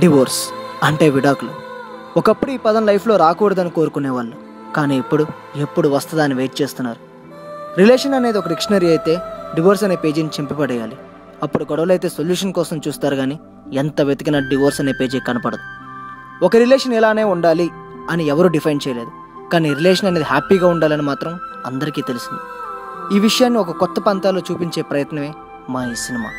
Divorce అంటే విడాకులు. ఒకప్పుడు ఈ పదం లైఫ్లో రాకూడదని కోరుకునేవాళ్ళు, కానీ ఇప్పుడు ఎప్పుడు వస్తుందా అని వెయిట్ చేస్తున్నారు. రిలేషన్ అనేది ఒక డిక్షనరీ అయితే డివోర్స్ అనే పేజీని చింపిపడేయాలి. అప్పుడు గొడవలు అయితే సొల్యూషన్ కోసం చూస్తారు, కానీ ఎంత వెతికినా డివోర్స్ అనే పేజీ కనపడదు. ఒక రిలేషన్ ఇలానే ఉండాలి అని ఎవరు డిఫైన్ చేయలేదు, కానీ రిలేషన్ అనేది హ్యాపీగా ఉండాలని మాత్రం అందరికీ తెలిసింది. ఈ విషయాన్ని ఒక కొత్త పంతాలో చూపించే ప్రయత్నమే మా ఈ సినిమా.